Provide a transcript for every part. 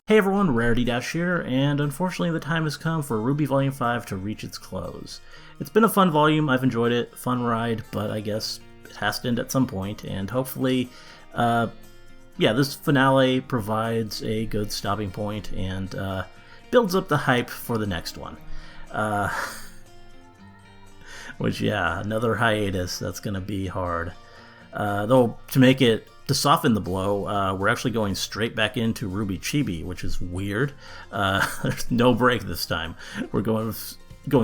Hey everyone, Rarity Dash here, and unfortunately the time has come for RWBY Volume 5 to reach its close. It's been a fun volume, I've enjoyed it, fun ride, but I guess it has to end at some point, and hopefully, this finale provides a good stopping point and builds up the hype for the next one. Another hiatus, that's gonna be hard. Though, to soften the blow, we're actually going straight back into RWBY Chibi, which is weird. There's no break this time. We're going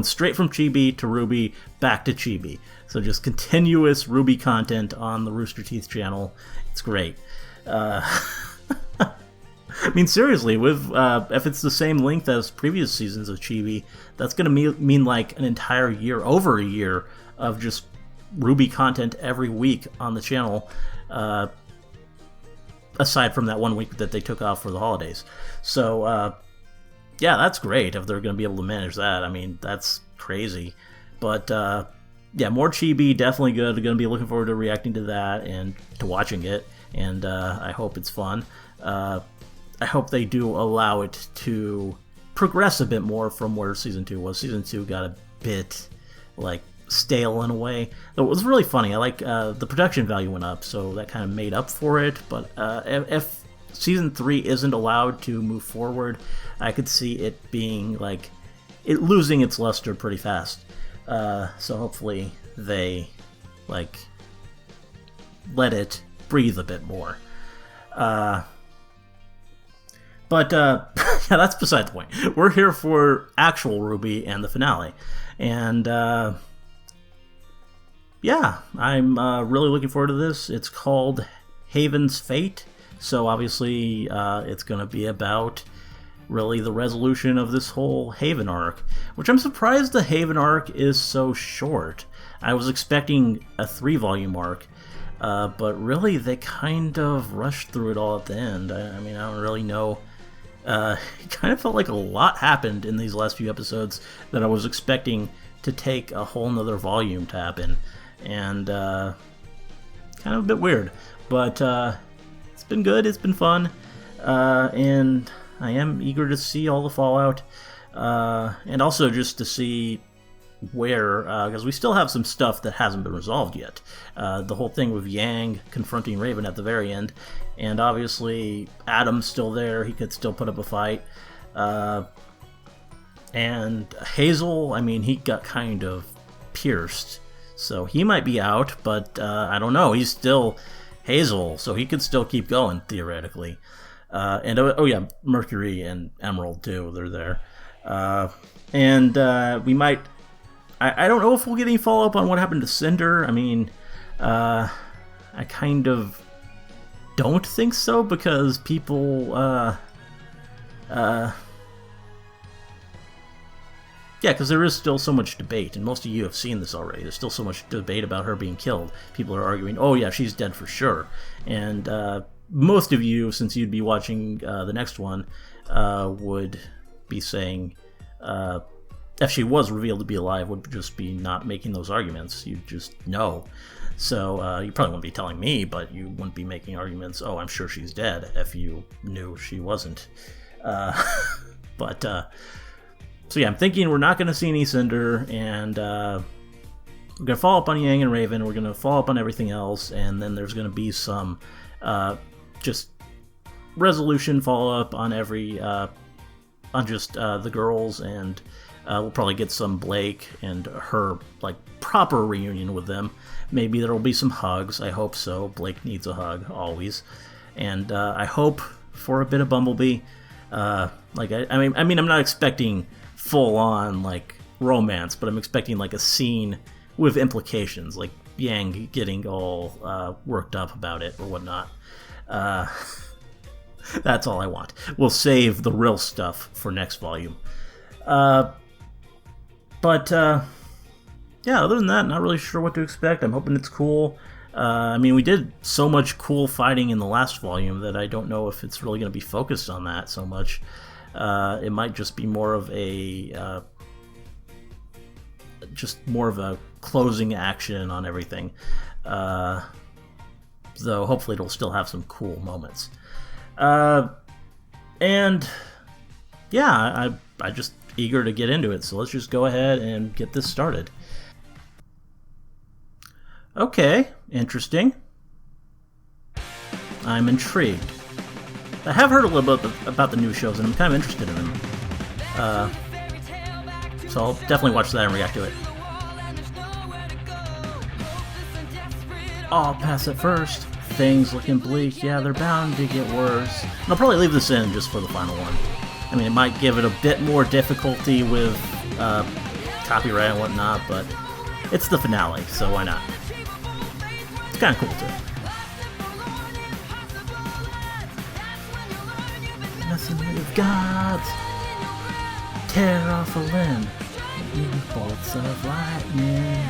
straight from Chibi to RWBY, back to Chibi. So just continuous RWBY content on the Rooster Teeth channel. It's great. I mean, seriously, if it's the same length as previous seasons of Chibi, that's going to mean like an entire year, over a year, of just RWBY content every week on the channel. Aside from that 1 week that they took off for the holidays. So, that's great if they're going to be able to manage that. I mean, that's crazy. But, more Chibi, definitely good. Going to be looking forward to reacting to that and to watching it. And I hope it's fun. I hope they do allow it to progress a bit more from where Season 2 was. Season 2 got a bit, stale in a way. Though it was really funny. I like the production value went up, so that kind of made up for it. But if Season 3 isn't allowed to move forward, I could see it being it losing its luster pretty fast. So hopefully they let it breathe a bit more. That's beside the point. We're here for actual RWBY and the finale, and I'm really looking forward to this. It's called Haven's Fate, so obviously it's going to be about really the resolution of this whole Haven arc, which I'm surprised the Haven arc is so short. I was expecting a 3-volume arc, but really they kind of rushed through it all at the end. I mean, I don't really know. It kind of felt like a lot happened in these last few episodes that I was expecting to take a whole nother volume to happen. And kind of a bit weird, but it's been good, it's been fun, and I am eager to see all the fallout, and also just to see where, because we still have some stuff that hasn't been resolved yet. The whole thing with Yang confronting Raven at the very end, and obviously Adam's still there, he could still put up a fight, and Hazel, I mean, he got kind of pierced. So he might be out, but I don't know. He's still Hazel, so he could still keep going, theoretically. Mercury and Emerald, too. They're there. We might... I don't know if we'll get any follow-up on what happened to Cinder. I mean, I kind of don't think so, because people... because there is still so much debate, and most of you have seen this already. There's still so much debate about her being killed. People are arguing, oh yeah, she's dead for sure. And most of you, since you'd be watching the next one, would be saying, if she was revealed to be alive, would just be not making those arguments. You'd just know. So you probably wouldn't be telling me, but you wouldn't be making arguments, oh, I'm sure she's dead, if you knew she wasn't. So I'm thinking we're not going to see any Cinder, and we're going to follow up on Yang and Raven, we're going to follow up on everything else, and then there's going to be some just resolution follow-up on the girls, and we'll probably get some Blake and her, proper reunion with them. Maybe there will be some hugs, I hope so. Blake needs a hug, always. And I hope for a bit of Bumblebee. I'm not expecting full-on romance, but I'm expecting a scene with implications, like Yang getting all worked up about it or whatnot. That's all I want. We'll save the real stuff for next volume. Other than that, not really sure what to expect. I'm hoping it's cool. We did so much cool fighting in the last volume that I don't know if it's really going to be focused on that so much. It might just be more of a closing action on everything. Though hopefully it'll still have some cool moments. And yeah, I just eager to get into it, so let's just go ahead and get this started. Okay, interesting. I'm intrigued. I have heard a little bit about the new shows, and I'm kind of interested in them. So I'll definitely watch that and react to it. I'll pass it first. Things looking bleak. Yeah, they're bound to get worse. And I'll probably leave this in just for the final one. I mean, it might give it a bit more difficulty with copyright and whatnot, but it's the finale, so why not? It's kind of cool, too. Nothing we've got. Tear off a limb. Bolts of lightning.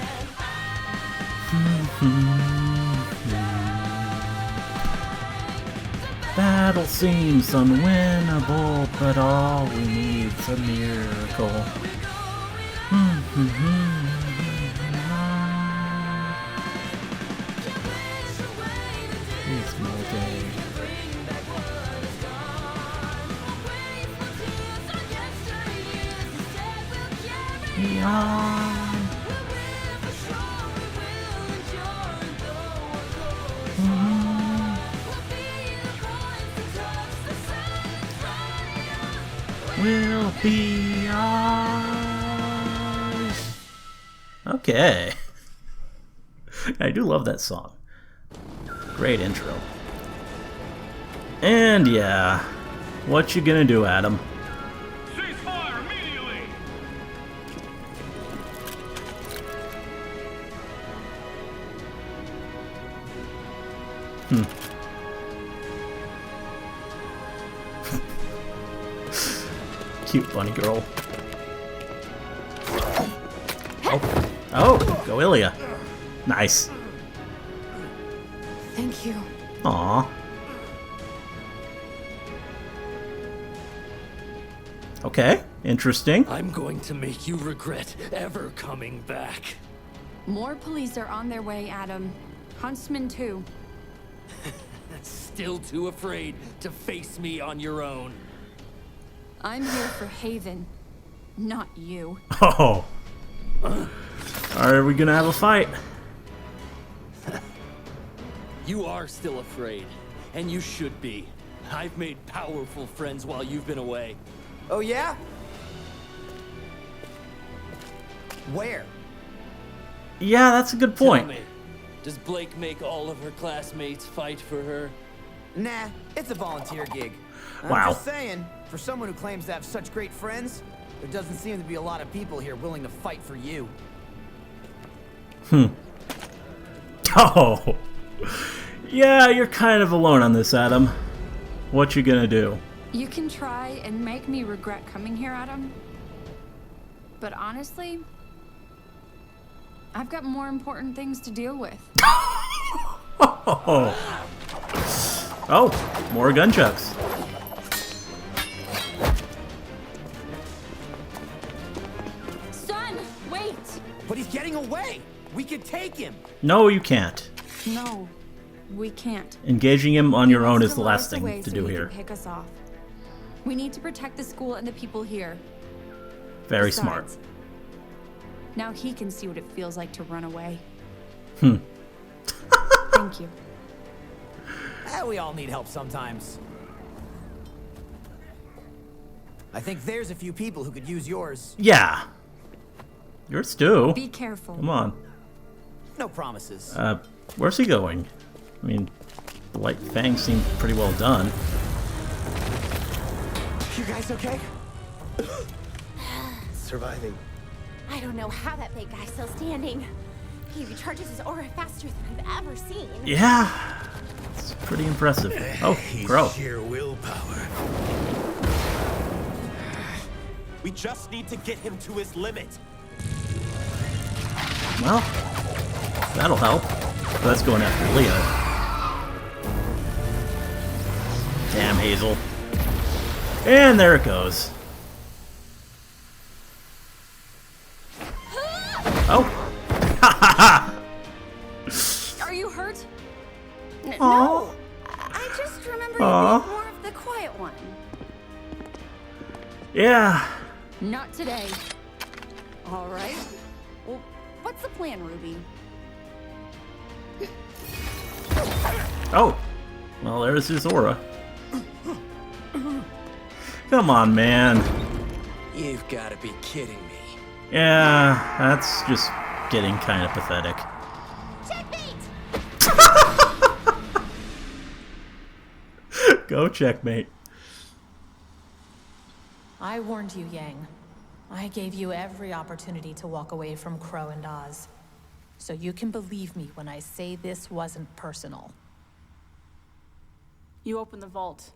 Battle seems unwinnable, but all we need's a miracle. Dismal day. Beyond. Will be ours. Okay. I do love that song. Great intro. And yeah, what you gonna do, Adam? Cease fire immediately. Cute bunny girl. Oh, go Ilya. Nice. Thank you. Aww. Okay, interesting. I'm going to make you regret ever coming back. More police are on their way, Adam. Huntsman too. Still too afraid to face me on your own. I'm here for Haven, not you. Oh. Are we gonna have a fight? You are still afraid, and you should be. I've made powerful friends while you've been away. Oh yeah? Where? Yeah, that's a good Tell point. me, does Blake make all of her classmates fight for her? Nah, it's a volunteer gig. Wow. I'm just saying, for someone who claims to have such great friends, there doesn't seem to be a lot of people here willing to fight for you. Oh. Yeah, you're kind of alone on this, Adam. What you gonna do? You can try and make me regret coming here, Adam. But honestly, I've got more important things to deal with. Oh. Oh, more gunchucks. Son, wait! But he's getting away! We could take him! No, you can't. No, we can't. Engaging him on your own He is the wants last to lure us thing away to so do he here. can pick us off. We need to protect the school and the people here. Very smart. Besides, now he can see what it feels like to run away. Thank you. We all need help sometimes. I think there's a few people who could use yours. Yeah. Yours too. Be careful. Come on. No promises. Where's he going? I mean, the White Fang seemed pretty well done. You guys okay? Surviving. I don't know how that big guy's still standing. He recharges his aura faster than I've ever seen. Yeah. It's pretty impressive. Oh, Crow. Sheer willpower. We just need to get him to his limit. Well, that'll help. That's going after Leah. Damn, Hazel. And there it goes. Oh. Are you hurt? No, I just remember you being more of the quiet one. Yeah. Not today. All right. Well, what's the plan, Ruby? Oh. Well, there's his aura. Come on, man. You've got to be kidding me. Yeah, that's just getting kind of pathetic. Go checkmate. I warned you, Yang. I gave you every opportunity to walk away from Crow and Oz. So you can believe me when I say this wasn't personal. You opened the vault.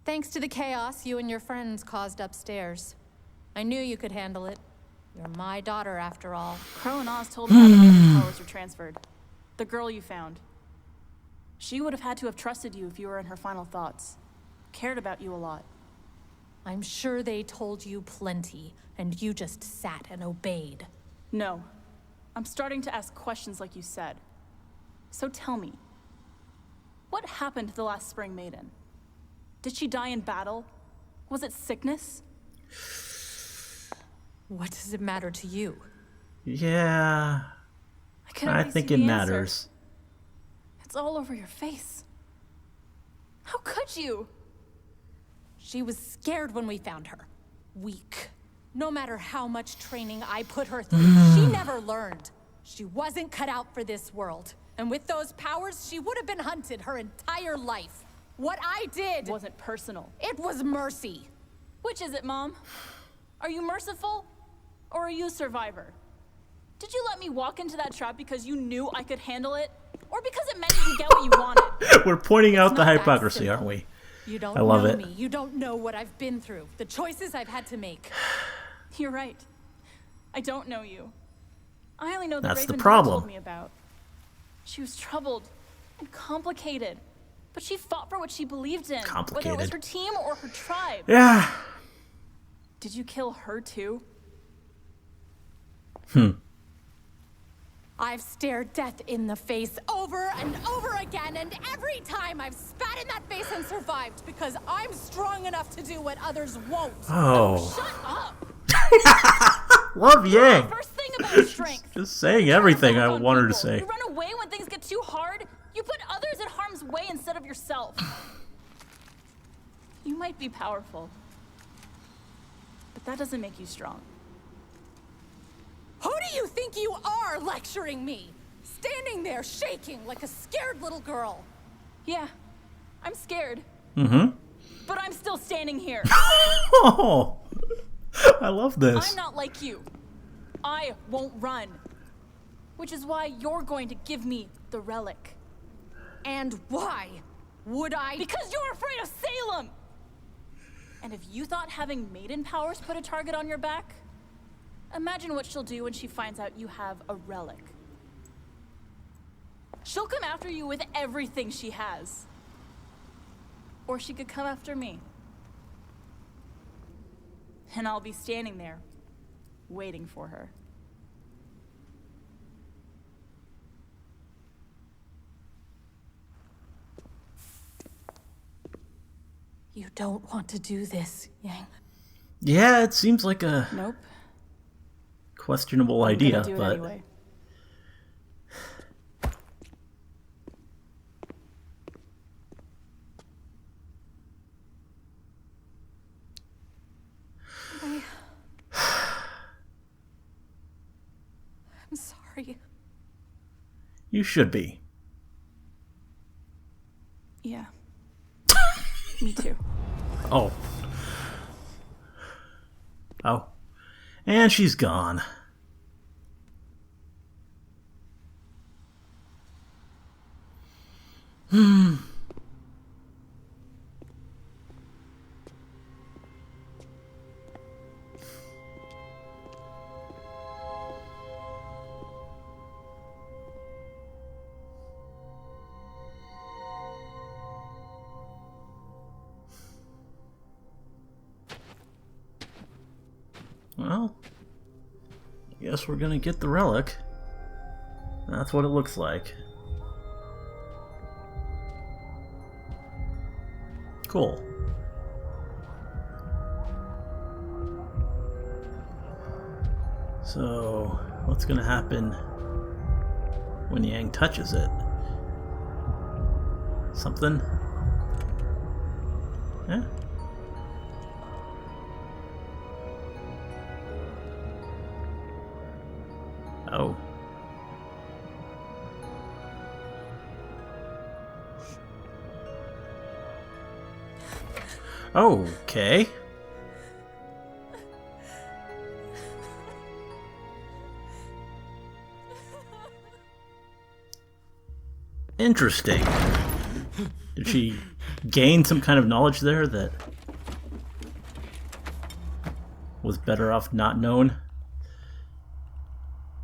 Thanks to the chaos you and your friends caused upstairs. I knew you could handle it. You're my daughter, after all. Crow and Oz told me how the Maiden powers were transferred. The girl you found. She would have had to have trusted you if you were in her final thoughts. Cared about you a lot. I'm sure they told you plenty, and you just sat and obeyed. No. I'm starting to ask questions like you said. So tell me, what happened to the last Spring Maiden? Did she die in battle? Was it sickness? What does it matter to you? Yeah. I think it matters. It's all over your face. How could you? She was scared when we found her. Weak. No matter how much training I put her through, she never learned. She wasn't cut out for this world. And with those powers, she would have been hunted her entire life. What I did wasn't personal. It was mercy. Which is it, Mom? Are you merciful? Or are you a survivor? Did you let me walk into that trap because you knew I could handle it? Or because it meant you could get what you wanted? We're pointing out the not that hypocrisy, simple. aren't we? You don't I love know it. me. You don't know what I've been through. The choices I've had to make. You're right. I don't know you. I only know the That's the Raven problem. told me about. She was troubled and complicated. But she fought for what she believed in. Whether it was Complicated. her team or her tribe. Yeah. Did you kill her too? I've stared death in the face over and over again, and every time I've spat in that face and survived because I'm strong enough to do what others won't. Oh. Shut up! Love Yang. First thing about strength. Just saying everything I On wanted to people. say. You run away when things get too hard. You put others in harm's way instead of yourself. You might be powerful, but that doesn't make you strong. Who do you think you are lecturing me? Standing there shaking like a scared little girl. Yeah, I'm scared. Mm-hmm. But I'm still standing here. Oh, I love this. I'm not like you. I won't run. Which is why you're going to give me the relic. And why would I? Because you're afraid of Salem! And if you thought having maiden powers put a target on your back, imagine what she'll do when she finds out you have a relic. She'll come after you with everything she has. Or she could come after me. And I'll be standing there, waiting for her. You don't want to do this, Yang. Yeah, it seems like a Nope. questionable I'm idea, gonna do it but anyway. I'm sorry. you should be. Yeah. Me too. Oh. Oh. And she's gone. Well, I guess we're gonna get the relic. That's what it looks like. Cool. So, what's gonna happen when Yang touches it? Something? Yeah? Oh. Okay. Interesting. Did she gain some kind of knowledge there that was better off not known?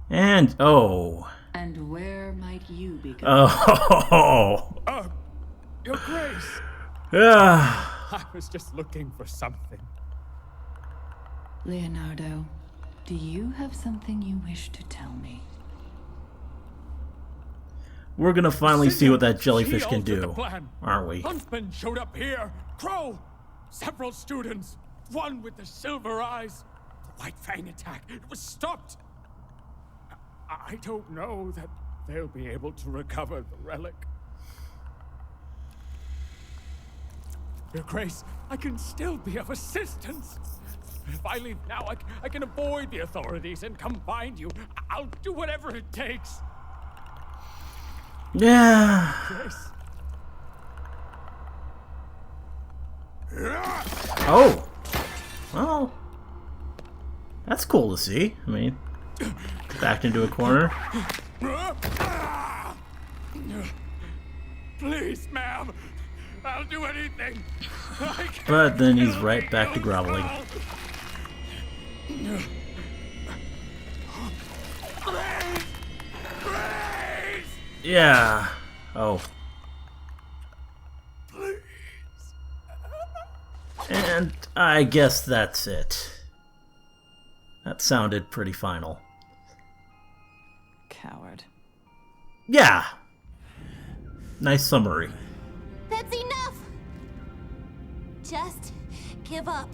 And, oh. And where might you be going? Oh. Your Grace! Yeah. I was just looking for something. Leonardo, do you have something you wish to tell me? We're gonna finally see what that jellyfish She can altered the do, plan. aren't we? Huntsman showed up here. Crow! Several students. One with the silver eyes. The White Fang attack. It was stopped. I don't know that they'll be able to recover the relic. Your Grace, I can still be of assistance. If I leave now, I can avoid the authorities and come find you. I'll do whatever it takes. Yeah. Grace. Oh. Well, that's cool to see. I mean, backed into a corner. Please, ma'am. I'll do anything. But then he's right back to groveling. Yeah. Oh. And I guess that's it. That sounded pretty final. Coward. Yeah. Nice summary. That's enough! Just give up.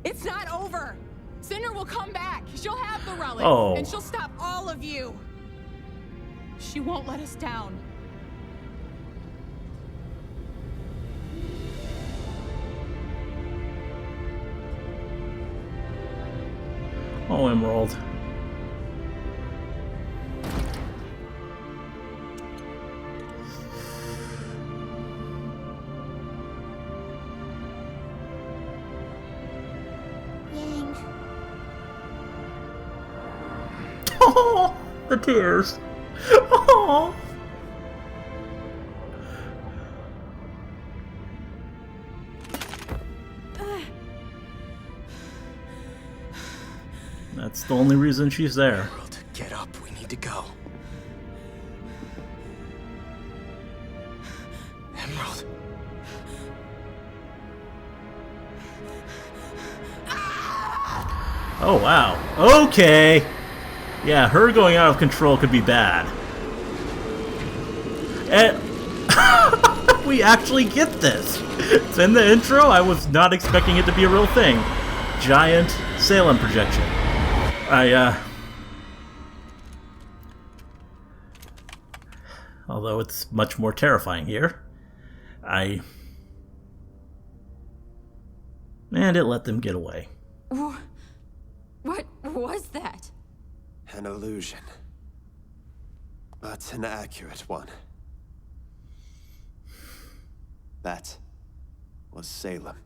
It's not over. Cinder will come back. She'll have the relic. Oh. And she'll stop all of you. She won't let us down. Oh, Emerald. Yang. Oh, the tears. Oh. That's the only reason she's there. Emerald, get up. We need to go. Emerald. Oh, wow. Okay. Yeah, her going out of control could be bad. And we actually get this. It's in the intro. I was not expecting it to be a real thing. Giant Salem projection. Although it's much more terrifying here. And it let them get away. What was that? An illusion. But an accurate one. That was Salem.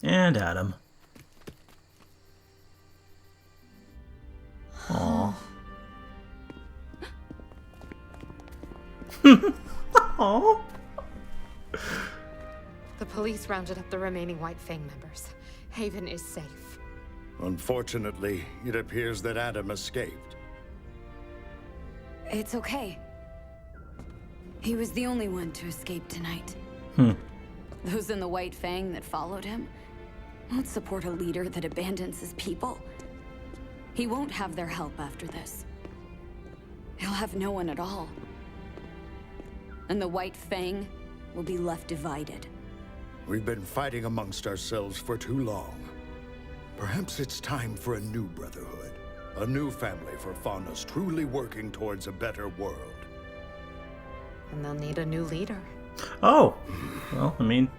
And Adam. Aww. Aww. The police rounded up the remaining White Fang members. Haven is safe. Unfortunately, it appears that Adam escaped. It's okay. He was the only one to escape tonight. Those in the White Fang that followed him won't support a leader that abandons his people. He won't have their help after this. He'll have no one at all. And the White Fang will be left divided. We've been fighting amongst ourselves for too long. Perhaps it's time for a new brotherhood. A new family for Fauna's, truly working towards a better world. And they'll need a new leader. Oh! Well, I mean...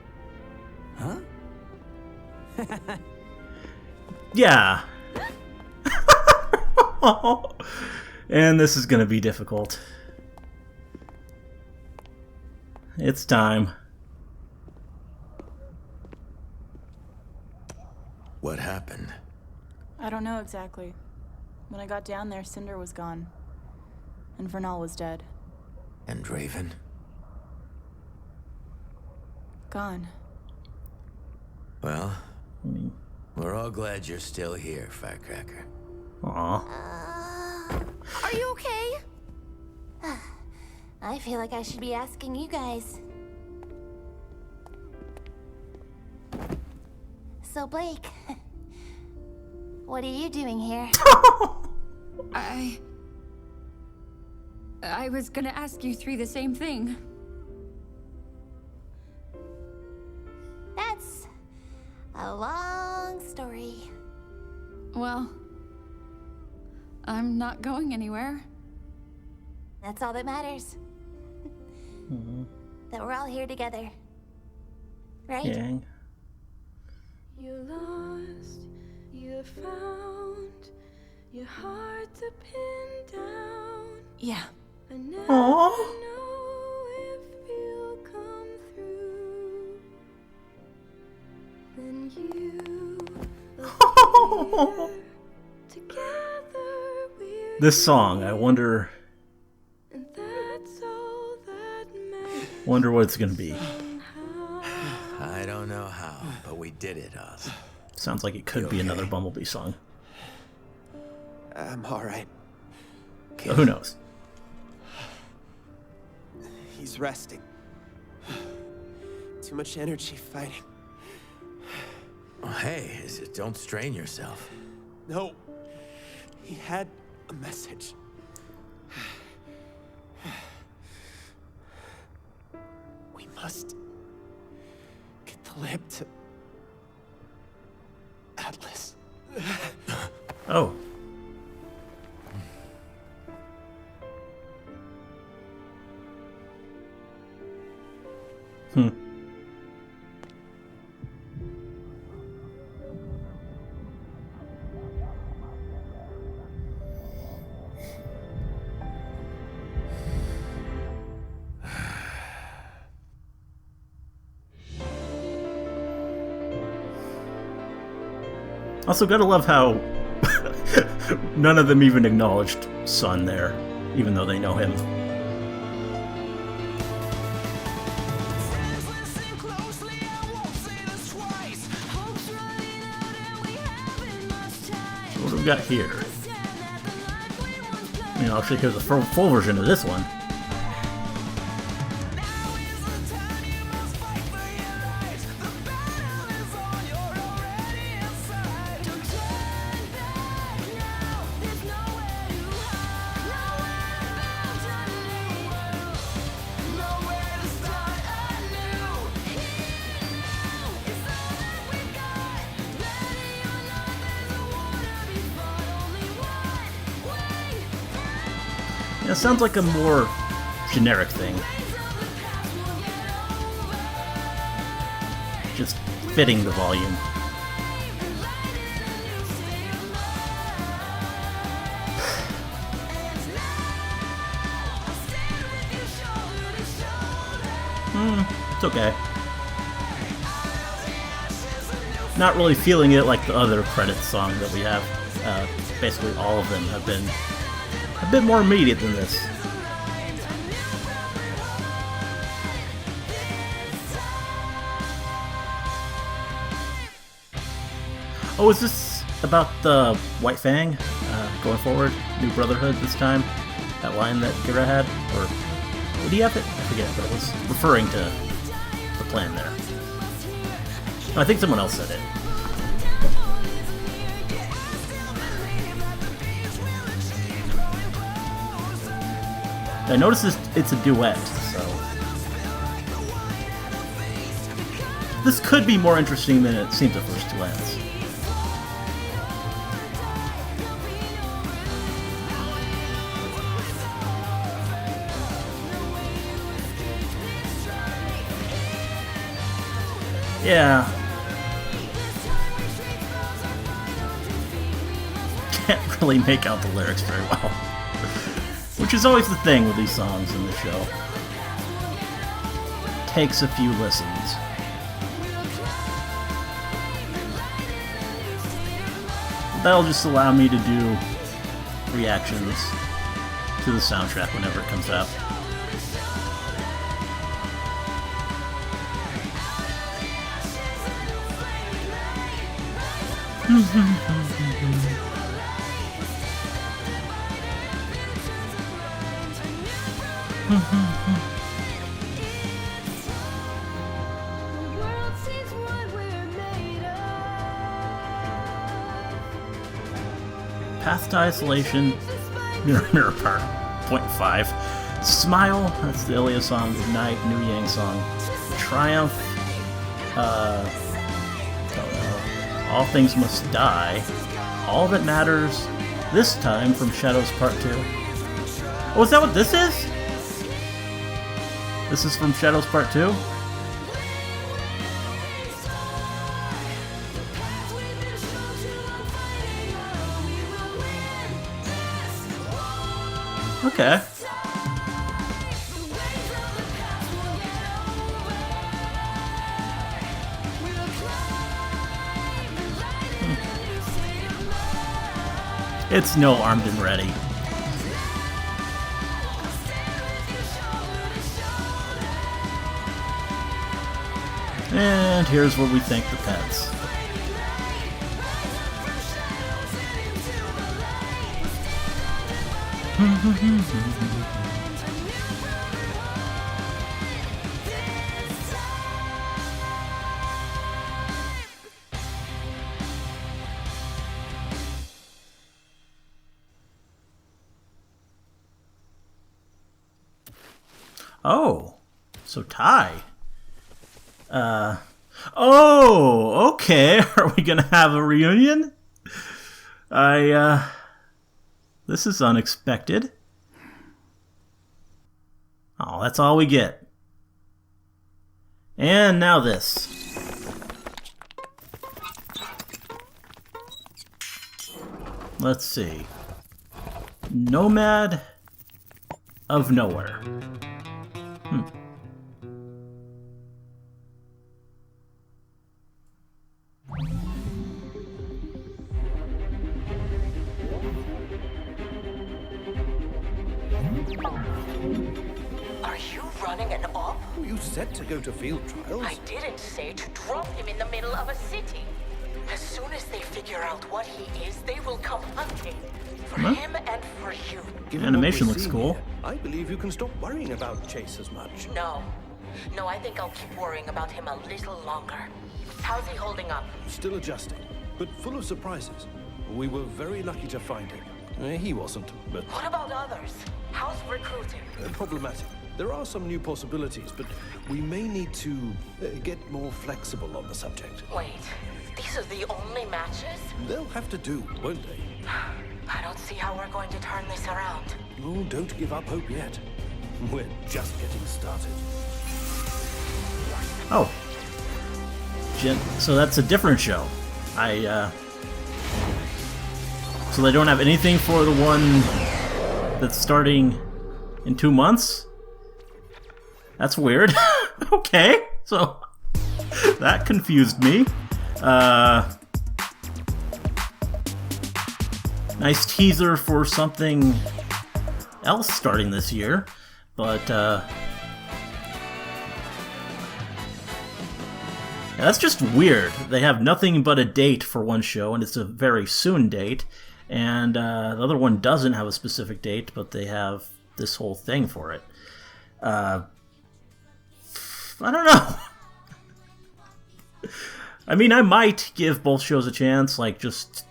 Huh? Yeah. And this is gonna be difficult. It's time. What happened? I don't know exactly. When I got down there, Cinder was gone. And Vernal was dead. And Raven? Gone. Well, we're all glad you're still here, Firecracker. Aw. Are you okay? I feel like I should be asking you guys. So, Blake, what are you doing here? I was gonna ask you three the same thing. That's a long story. Well, I'm not going anywhere. That's all that matters. That we're all here together. Right? Yeah. You lost, you found, your heart to pin down. Yeah. And now Aww. I know if you'll come through, then you will be together we're This song, I wonder... and that's all that matters. Wonder what it's gonna be. I don't know how, but we did it, Oz. Sounds like it could be another Bumblebee song. I'm alright. So who knows? He's resting. Too much energy fighting. Well, hey, don't strain yourself. No. He had a message. We must get the lamp to Atlas. Oh. Also, gotta love how none of them even acknowledged Sun there, even though they know him. So what do we got here? I mean, I'll actually hear the full version of this one. It sounds like a more generic thing. Just fitting the volume. It's okay. Not really feeling it like the other credits song that we have. Basically all of them have been a bit more immediate than this. Oh, is this about the White Fang going forward? New Brotherhood this time? That line that Gira had? Or did he have it? I forget, but it was referring to the plan there. I think someone else said it. I noticed it's a duet, so this could be more interesting than it seems at first glance. Yeah. Can't really make out the lyrics very well. Which is always the thing with these songs in the show. Takes a few listens. That'll just allow me to do reactions to the soundtrack whenever it comes out. Path to Isolation, Mirror Mirror Part 0.5, Smile, that's the Ilya song, Ignite, New Yang song, Triumph, don't know, All Things Must Die, All That Matters, This Time from Shadows Part 2. Oh, is that what this is? This is from Shadows Part 2? Okay. It's no Armed and Ready. And here's where we thank the pets. Oh, so Ty. Oh, okay. Are we gonna have a reunion? This is unexpected. Oh, that's all we get. And now this. Let's see. Nomad of Nowhere. Are you running an op? You said to go to field trials. I didn't say to drop him in the middle of a city. As soon as they figure out what he is, they will come hunting. For him and for you. Given Animation what we're looks seeing cool. here, I believe you can stop worrying about Chase as much. No. No, I think I'll keep worrying about him a little longer. How's he holding up? Still adjusting, but full of surprises. We were very lucky to find him. He wasn't, but... What about others? How's recruiting? Problematic. There are some new possibilities, but we may need to get more flexible on the subject. Wait, these are the only matches? They'll have to do, won't they? I don't see how we're going to turn this around. Oh, don't give up hope yet. We're just getting started. Oh. So that's a different show. So they don't have anything for the one that's starting in 2 months? That's weird. Okay, so that confused me. Nice teaser for something else starting this year, but yeah, that's just weird. They have nothing but a date for one show, and it's a very soon date, and the other one doesn't have a specific date, but they have this whole thing for it. I don't know. I mean, I might give both shows a chance, like just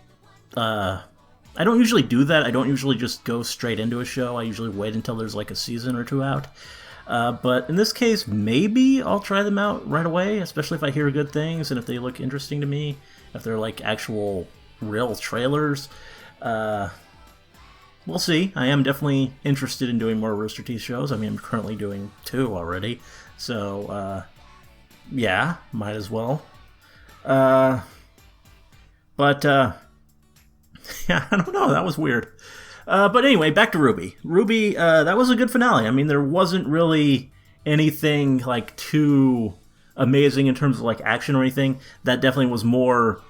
I don't usually do that. I don't usually just go straight into a show. I usually wait until there's like a season or two out. But in this case, maybe I'll try them out right away, especially if I hear good things and if they look interesting to me, if they're like actual real trailers. We'll see. I am definitely interested in doing more Rooster Teeth shows. I mean, I'm currently doing 2 already, so yeah, might as well. But yeah, I don't know. That was weird. But anyway, back to RWBY. RWBY, that was a good finale. I mean, there wasn't really anything like too amazing in terms of like action or anything. That definitely was more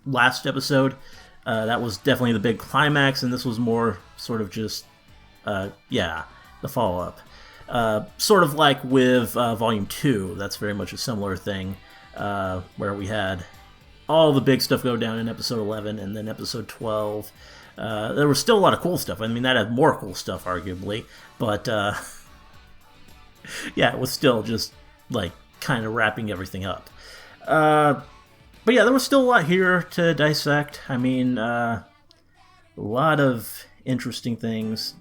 last episode. That was definitely the big climax, and this was more sort of just, yeah, the follow-up. Sort of like with Volume 2, that's very much a similar thing, where we had all the big stuff go down in Episode 11, and then Episode 12. There was still a lot of cool stuff. I mean, that had more cool stuff, arguably, but, yeah, it was still just, like, kind of wrapping everything up. But yeah, there was still a lot here to dissect. I mean, a lot of interesting things.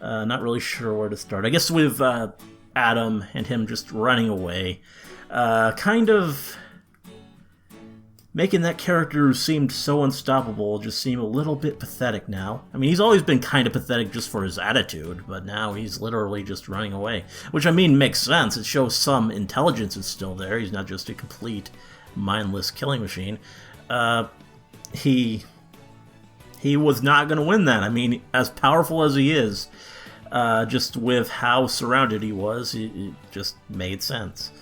Not really sure where to start. I guess with Adam and him just running away. Kind of making that character who seemed so unstoppable just seem a little bit pathetic now. I mean, he's always been kind of pathetic just for his attitude, but now he's literally just running away. Which, I mean, makes sense. It shows some intelligence is still there. He's not just a complete mindless killing machine. He was not going to win that. I mean, as powerful as he is, just with how surrounded he was, it just made sense.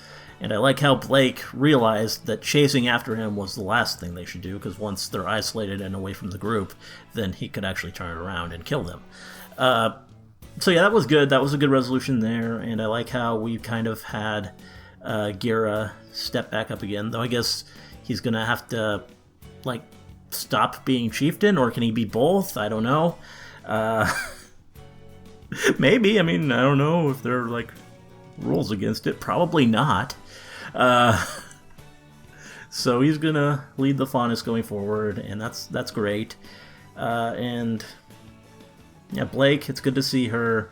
And I like how Blake realized that chasing after him was the last thing they should do, because once they're isolated and away from the group, then he could actually turn it around and kill them. So yeah, that was good. That was a good resolution there, and I like how we kind of had Gira step back up again, though I guess he's gonna have to, like, stop being chieftain, or can he be both? I don't know. Maybe. I mean, I don't know if there are, like, rules against it. Probably not. So he's gonna lead the Faunus going forward, and that's great. And yeah, Blake, it's good to see her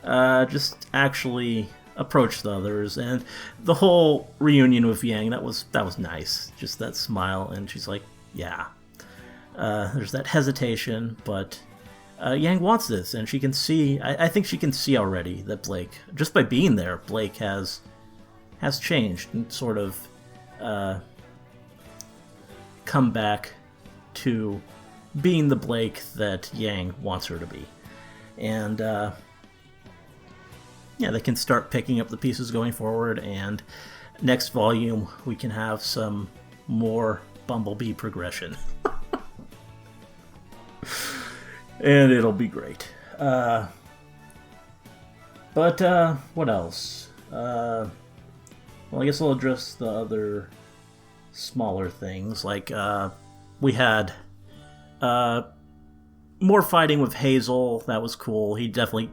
just actually approach the others, and the whole reunion with Yang, that was nice. Just that smile, and she's like, yeah. There's that hesitation, but Yang wants this, and she can see, I think she can see already that Blake, just by being there, Blake has changed and sort of come back to being the Blake that Yang wants her to be. And yeah, they can start picking up the pieces going forward, and next volume we can have some more Bumblebee progression. And it'll be great. But what else? Well, I guess I'll address the other smaller things. Like, we had more fighting with Hazel. That was cool. He definitely...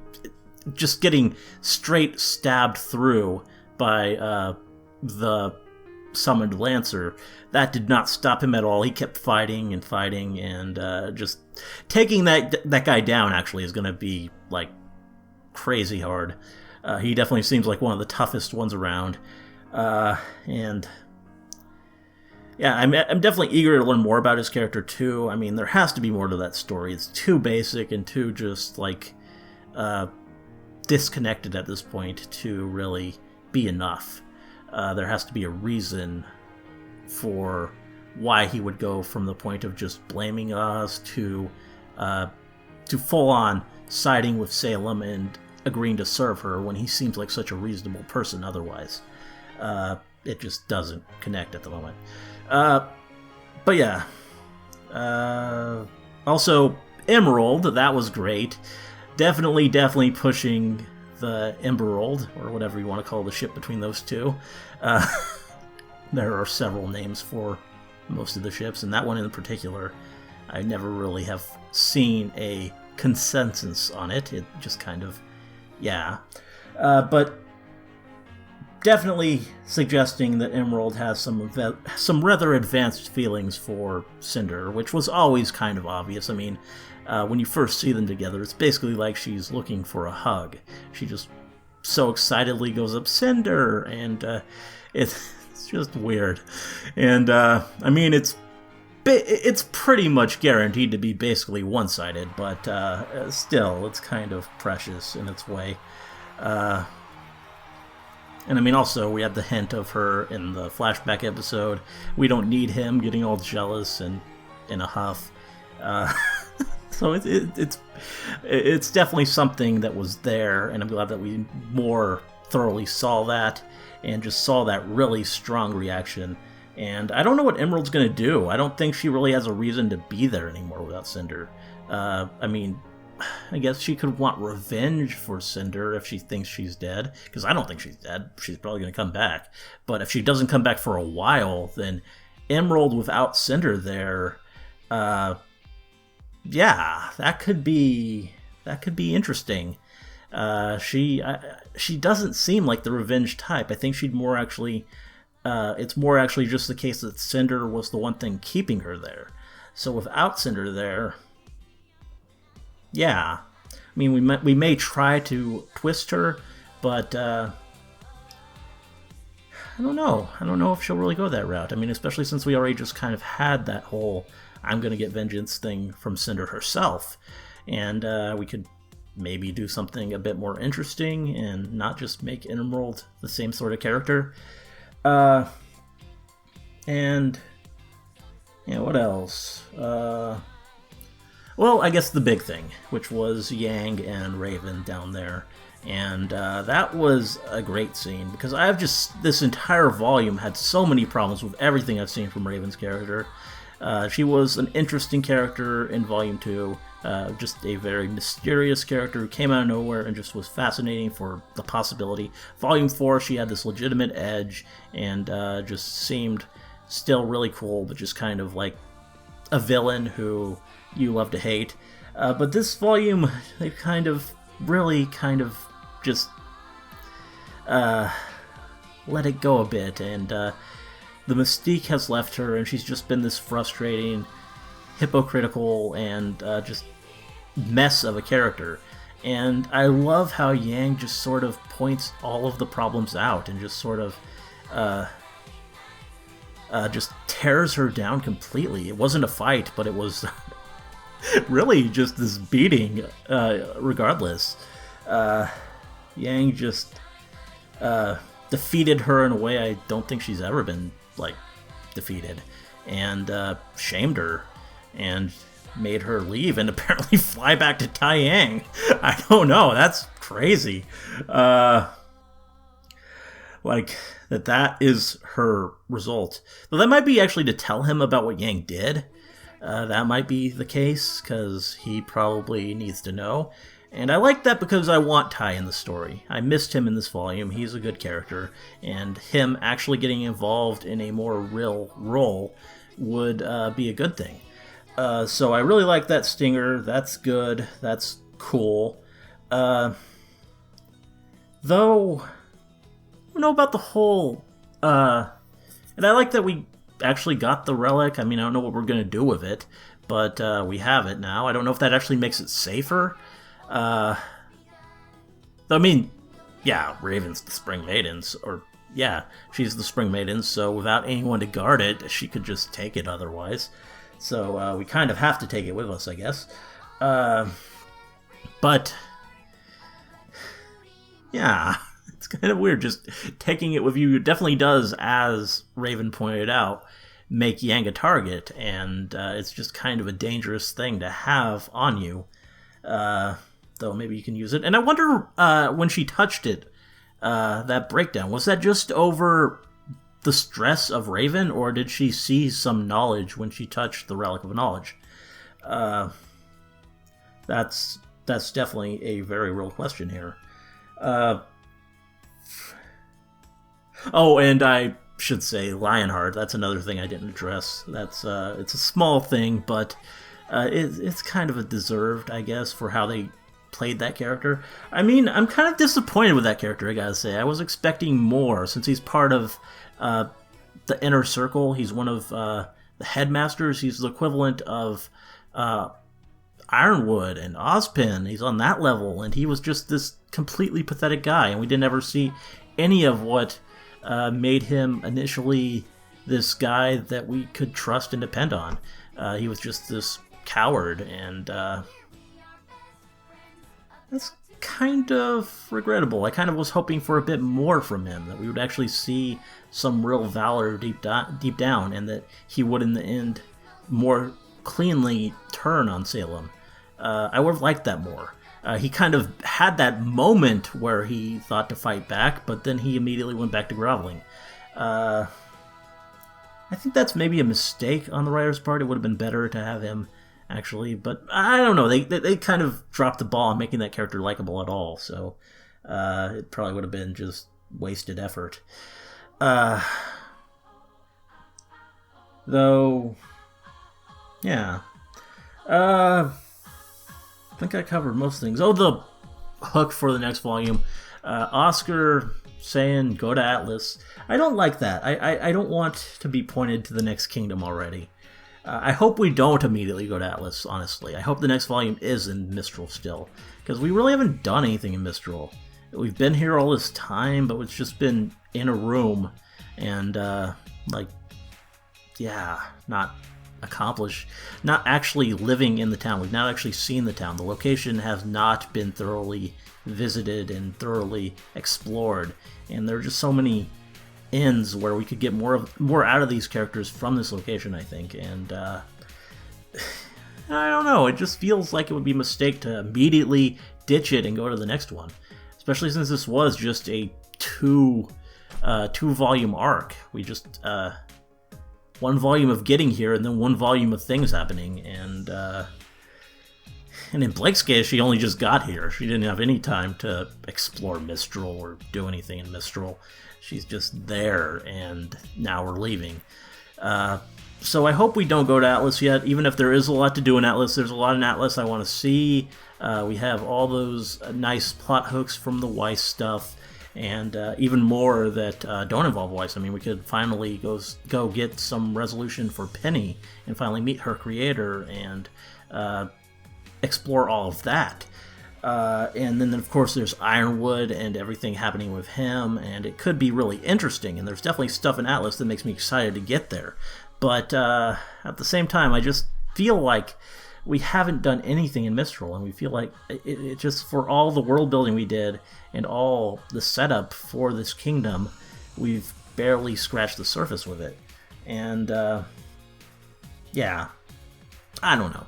just getting straight stabbed through by the summoned Lancer, that did not stop him at all. He kept fighting and fighting, and just taking that guy down actually is going to be, like, crazy hard. He definitely seems like one of the toughest ones around. And yeah, I'm definitely eager to learn more about his character too. I mean, there has to be more to that story. It's too basic and too just, like, disconnected at this point to really be enough. There has to be a reason for why he would go from the point of just blaming us to full-on siding with Salem and agreeing to serve her when he seems like such a reasonable person otherwise. It just doesn't connect at the moment. But yeah. Also, Emerald, that was great. Definitely pushing the Emerald, or whatever you want to call the ship between those two. There are several names for most of the ships, and that one in particular, I never really have seen a consensus on it. It just kind of, yeah. But definitely suggesting that Emerald has some rather advanced feelings for Cinder, which was always kind of obvious. I mean, when you first see them together, it's basically like she's looking for a hug. She just so excitedly goes up, Cinder, and it's just weird. And I mean, it's pretty much guaranteed to be basically one-sided, but still, it's kind of precious in its way. And I mean, also, we had the hint of her in the flashback episode. We don't need him getting all jealous and in a huff. So it's definitely something that was there, and I'm glad that we more thoroughly saw that and just saw that really strong reaction. And I don't know what Emerald's going to do. I don't think she really has a reason to be there anymore without Cinder. I mean, I guess she could want revenge for Cinder if she thinks she's dead, because I don't think she's dead. She's probably going to come back. But if she doesn't come back for a while, then Emerald without Cinder there, yeah, that could be interesting. She doesn't seem like the revenge type. I think she'd more actually, it's more actually just the case that Cinder was the one thing keeping her there. So without Cinder there, yeah, I mean, we may try to twist her, but I don't know. I don't know if she'll really go that route. I mean, especially since we already just kind of had that whole I'm gonna get vengeance thing from Cinder herself, and we could maybe do something a bit more interesting and not just make Emerald the same sort of character. And yeah, what else? Well, I guess the big thing, which was Yang and Raven down there. And that was a great scene, because this entire volume had so many problems with everything I've seen from Raven's character. She was an interesting character in Volume 2, just a very mysterious character who came out of nowhere and just was fascinating for the possibility. Volume 4, she had this legitimate edge and just seemed still really cool, but just kind of like a villain who you love to hate. But this volume, they really just let it go a bit, and the mystique has left her, and she's just been this frustrating, hypocritical, and just mess of a character. And I love how Yang just sort of points all of the problems out and just sort of just tears her down completely. It wasn't a fight, but it was really just this beating, regardless. Yang just defeated her in a way I don't think she's ever been, defeated, and shamed her, and made her leave and apparently fly back to Taiyang. I don't know, that's crazy. That is her result. Though that might be actually to tell him about what Yang did. That might be the case, because he probably needs to know. And I like that because I want Tai in the story. I missed him in this volume. He's a good character, and him actually getting involved in a more real role would be a good thing. So I really like that stinger. That's good. That's cool. Though, I don't know about the whole... and I like that we actually got the relic. I mean, I don't know what we're going to do with it, but we have it now. I don't know if that actually makes it safer. I mean, yeah, Raven's the Spring Maidens, or yeah, she's the Spring Maidens, so without anyone to guard it, she could just take it otherwise. So we kind of have to take it with us, I guess. But yeah, it's kind of weird just taking it with you. It definitely does, as Raven pointed out, make Yang a target, and it's just kind of a dangerous thing to have on you. Though maybe you can use it. And I wonder, when she touched it, that breakdown, was that just over the stress of Raven, or did she see some knowledge when she touched the Relic of Knowledge? That's definitely a very real question here. Oh, and I should say Lionheart. That's another thing I didn't address. That's it's a small thing, but it's kind of a deserved, I guess, for how they played that character. I mean, I'm kind of disappointed with that character, I gotta say. I was expecting more, since he's part of the Inner Circle. He's one of the headmasters. He's the equivalent of Ironwood and Ozpin. He's on that level, and he was just this completely pathetic guy, and we didn't ever see any of what made him initially this guy that we could trust and depend on. He was just this coward, and that's kind of regrettable. I kind of was hoping for a bit more from him, that we would actually see some real valor deep down, and that he would in the end more cleanly turn on Salem. I would have liked that more. He kind of had that moment where he thought to fight back, but then he immediately went back to groveling. I think that's maybe a mistake on the writer's part. It would have been better to have him actually, but I don't know. They kind of dropped the ball on making that character likable at all, so it probably would have been just wasted effort. Though, yeah. I think I covered most things. Oh, the hook for the next volume. Oscar saying, go to Atlas. I don't like that. I don't want to be pointed to the next kingdom already. I hope we don't immediately go to Atlas, honestly. I hope the next volume is in Mistral still, because we really haven't done anything in Mistral. We've been here all this time, but it's just been in a room and, not accomplished, not actually living in the town. We've not actually seen the town. The location has not been thoroughly visited and thoroughly explored, and there are just so many ends where we could get more out of these characters from this location, I think, and I don't know, it just feels like it would be a mistake to immediately ditch it and go to the next one, especially since this was just a two volume arc. We just one volume of getting here and then one volume of things happening, and in Blake's case, she only just got here. She didn't have any time to explore Mistral or do anything in Mistral. She's just there, and now we're leaving. So I hope we don't go to Atlas yet, even if there is a lot to do in Atlas. There's a lot in Atlas I want to see. We have all those nice plot hooks from the Weiss stuff, and even more that don't involve Weiss. I mean, we could finally go get some resolution for Penny and finally meet her creator and explore all of that. And then, of course, there's Ironwood and everything happening with him, and it could be really interesting, and there's definitely stuff in Atlas that makes me excited to get there. But at the same time, I just feel like we haven't done anything in Mistral, and we feel like it just, for all the world building we did and all the setup for this kingdom, we've barely scratched the surface with it. And yeah, I don't know.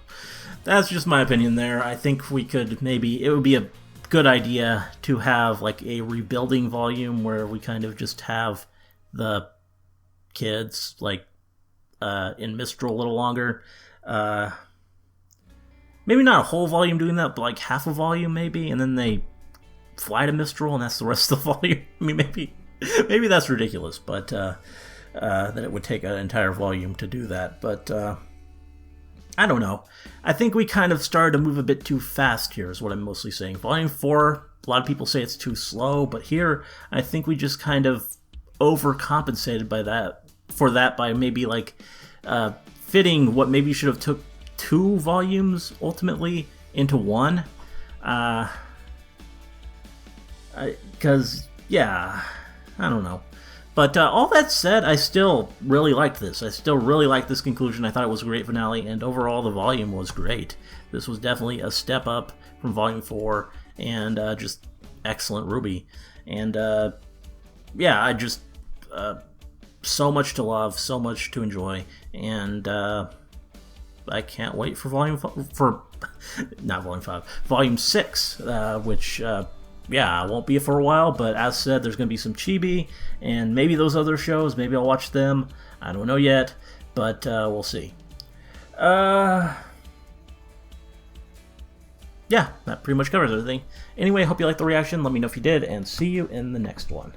That's just my opinion there. I think we could it would be a good idea to have like a rebuilding volume where we kind of just have the kids like in Mistral a little longer. Maybe not a whole volume doing that, but like half a volume maybe, and then they fly to Mistral and that's the rest of the volume. I mean, maybe that's ridiculous, but that it would take an entire volume to do that. But I don't know. I think we kind of started to move a bit too fast here, is what I'm mostly saying. Volume 4, a lot of people say it's too slow, but here I think we just kind of overcompensated by maybe like fitting what maybe should have took 2 volumes ultimately into 1. Because, yeah, I don't know. But all that said, I still really liked this. I still really liked this conclusion. I thought it was a great finale, and overall the volume was great. This was definitely a step up from Volume 4, and just excellent RWBY. And yeah, I just so much to love, so much to enjoy, and I can't wait for Volume 6, which yeah, I won't be for a while, but as said, there's going to be some Chibi, and maybe those other shows, maybe I'll watch them. I don't know yet, but we'll see. Yeah, that pretty much covers everything. Anyway, hope you liked the reaction. Let me know if you did, and see you in the next one.